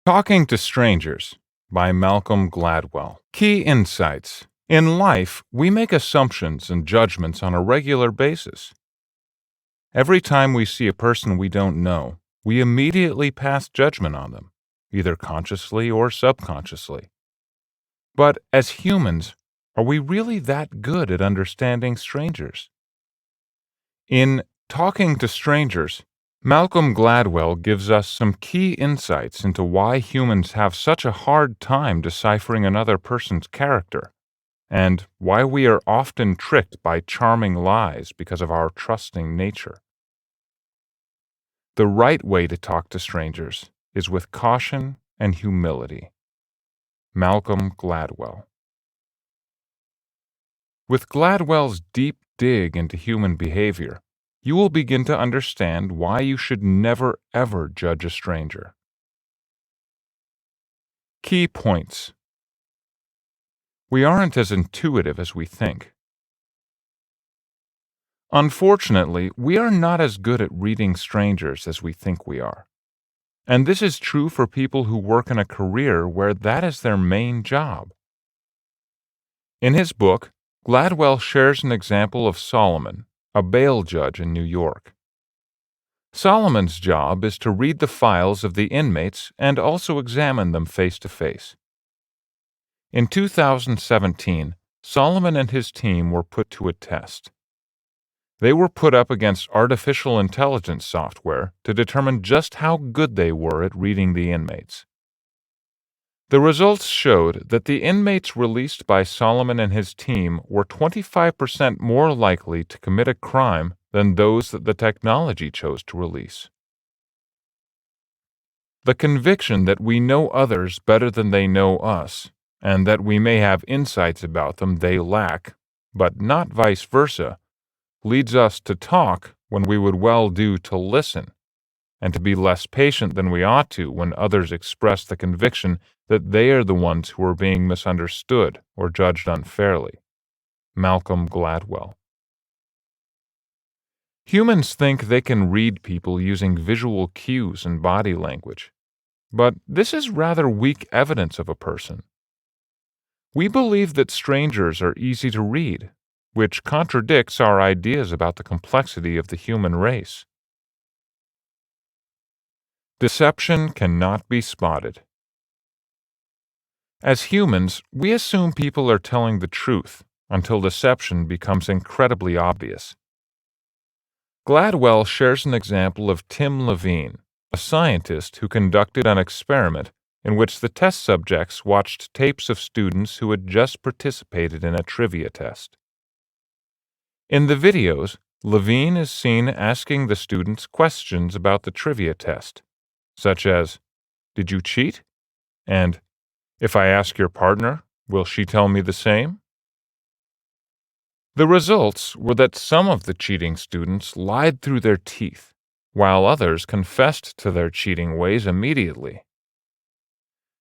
Talking to Strangers by Malcolm Gladwell. Key insights. In life, we make assumptions and judgments on a regular basis. Every time we see a person we don't know, we immediately pass judgment on them, either consciously or subconsciously. But as humans, are we really that good at understanding strangers? In Talking to Strangers, Malcolm Gladwell gives us some key insights into why humans have such a hard time deciphering another person's character, and why we are often tricked by charming lies because of our trusting nature. The right way to talk to strangers is with caution and humility. Malcolm Gladwell. With Gladwell's deep dig into human behavior, you will begin to understand why you should never ever judge a stranger. Key points. We aren't as intuitive as we think. Unfortunately, we are not as good at reading strangers as we think we are. And this is true for people who work in a career where that is their main job. In his book, Gladwell shares an example of Solomon, a bail judge in New York. Solomon's job is to read the files of the inmates and also examine them face to face. In 2017, Solomon and his team were put to a test. They were put up against artificial intelligence software to determine just how good they were at reading the inmates. The results showed that the inmates released by Solomon and his team were 25% more likely to commit a crime than those that the technology chose to release. The conviction that we know others better than they know us, and that we may have insights about them they lack, but not vice versa, leads us to talk when we would well do to listen, and to be less patient than we ought to when others express the conviction that they are the ones who are being misunderstood or judged unfairly. Malcolm Gladwell. Humans think they can read people using visual cues and body language, but this is rather weak evidence of a person. We believe that strangers are easy to read, which contradicts our ideas about the complexity of the human race. Deception cannot be spotted. As humans, we assume people are telling the truth until deception becomes incredibly obvious. Gladwell shares an example of Tim Levine, a scientist who conducted an experiment in which the test subjects watched tapes of students who had just participated in a trivia test. In the videos, Levine is seen asking the students questions about the trivia test, such as, "Did you cheat?" and "If I ask your partner, will she tell me the same?" The results were that some of the cheating students lied through their teeth, while others confessed to their cheating ways immediately.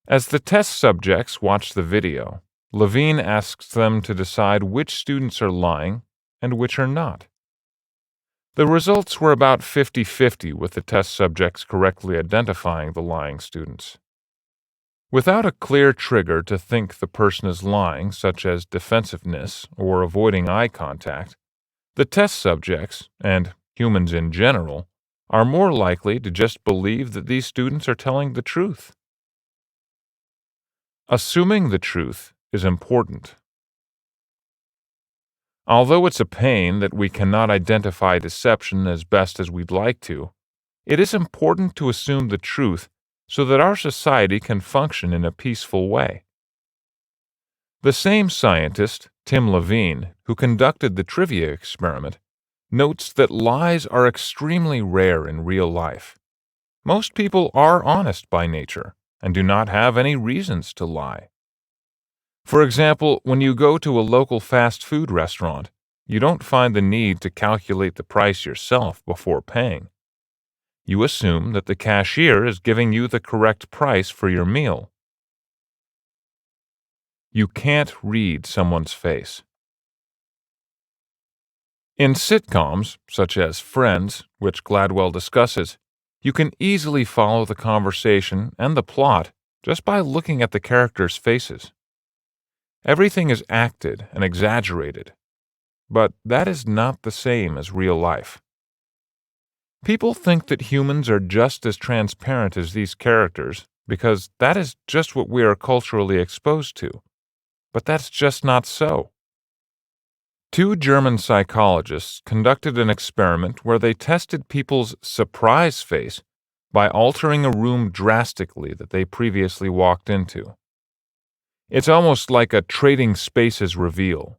As the test subjects watch the video, Levine asks them to decide which students are lying and which are not. The results were about 50-50, with the test subjects correctly identifying the lying students. Without a clear trigger to think the person is lying, such as defensiveness or avoiding eye contact, the test subjects, and humans in general, are more likely to just believe that these students are telling the truth. Assuming the truth is important. Although it's a pain that we cannot identify deception as best as we'd like to, it is important to assume the truth so that our society can function in a peaceful way. The same scientist, Tim Levine, who conducted the trivia experiment, notes that lies are extremely rare in real life. Most people are honest by nature and do not have any reasons to lie. For example, when you go to a local fast food restaurant, you don't find the need to calculate the price yourself before paying. You assume that the cashier is giving you the correct price for your meal. You can't read someone's face. In sitcoms, such as Friends, which Gladwell discusses, you can easily follow the conversation and the plot just by looking at the characters' faces. Everything is acted and exaggerated, but that is not the same as real life. People think that humans are just as transparent as these characters because that is just what we are culturally exposed to, but that's just not so. Two German psychologists conducted an experiment where they tested people's surprise face by altering a room drastically that they previously walked into. It's almost like a trading spaces reveal.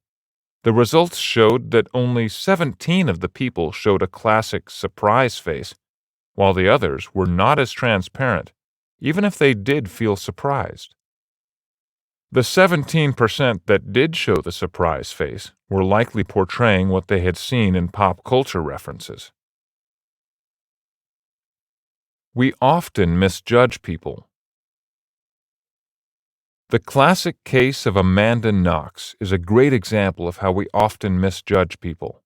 The results showed that only 17 of the people showed a classic surprise face, while the others were not as transparent, even if they did feel surprised. The 17% that did show the surprise face were likely portraying what they had seen in pop culture references. We often misjudge people. The classic case of Amanda Knox is a great example of how we often misjudge people.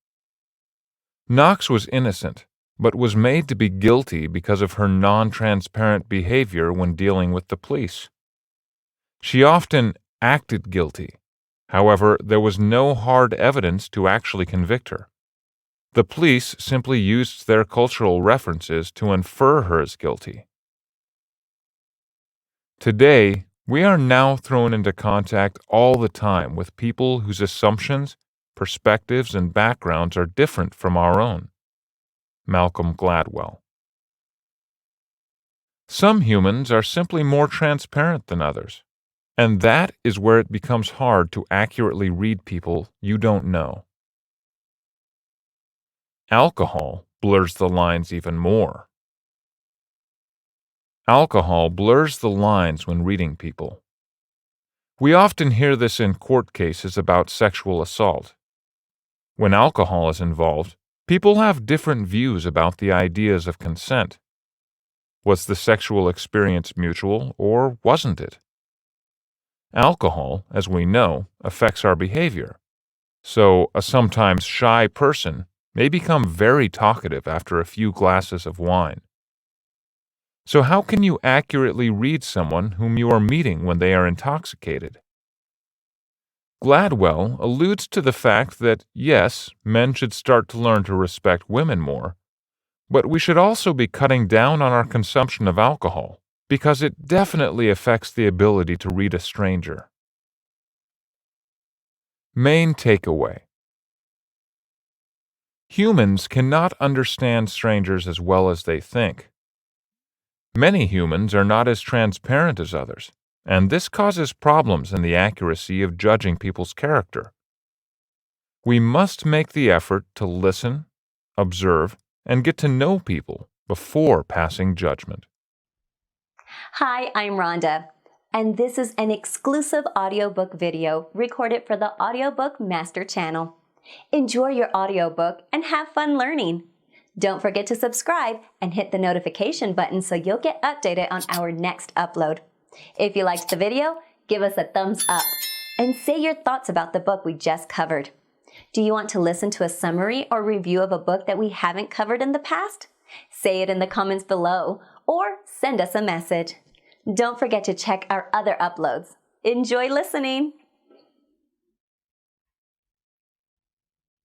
Knox was innocent, but was made to be guilty because of her non-transparent behavior when dealing with the police. She often acted guilty. However, there was no hard evidence to actually convict her. The police simply used their cultural references to infer her as guilty. Today, we are now thrown into contact all the time with people whose assumptions, perspectives, and backgrounds are different from our own. Malcolm Gladwell. Some humans are simply more transparent than others, and that is where it becomes hard to accurately read people you don't know. Alcohol blurs the lines even more. Alcohol blurs the lines when reading people. We often hear this in court cases about sexual assault. When alcohol is involved, people have different views about the ideas of consent. Was the sexual experience mutual, or wasn't it? Alcohol, as we know, affects our behavior. So, a sometimes shy person may become very talkative after a few glasses of wine. So how can you accurately read someone whom you are meeting when they are intoxicated? Gladwell alludes to the fact that, yes, men should start to learn to respect women more, but we should also be cutting down on our consumption of alcohol, because it definitely affects the ability to read a stranger. Main takeaway: humans cannot understand strangers as well as they think. Many humans are not as transparent as others, and this causes problems in the accuracy of judging people's character. We must make the effort to listen, observe, and get to know people before passing judgment. Hi, I'm Rhonda, and this is an exclusive audiobook video recorded for the Audiobook Master Channel. Enjoy your audiobook and have fun learning. Don't forget to subscribe and hit the notification button so you'll get updated on our next upload. If you liked the video, give us a thumbs up and say your thoughts about the book we just covered. Do you want to listen to a summary or review of a book that we haven't covered in the past? Say it in the comments below or send us a message. Don't forget to check our other uploads. Enjoy listening!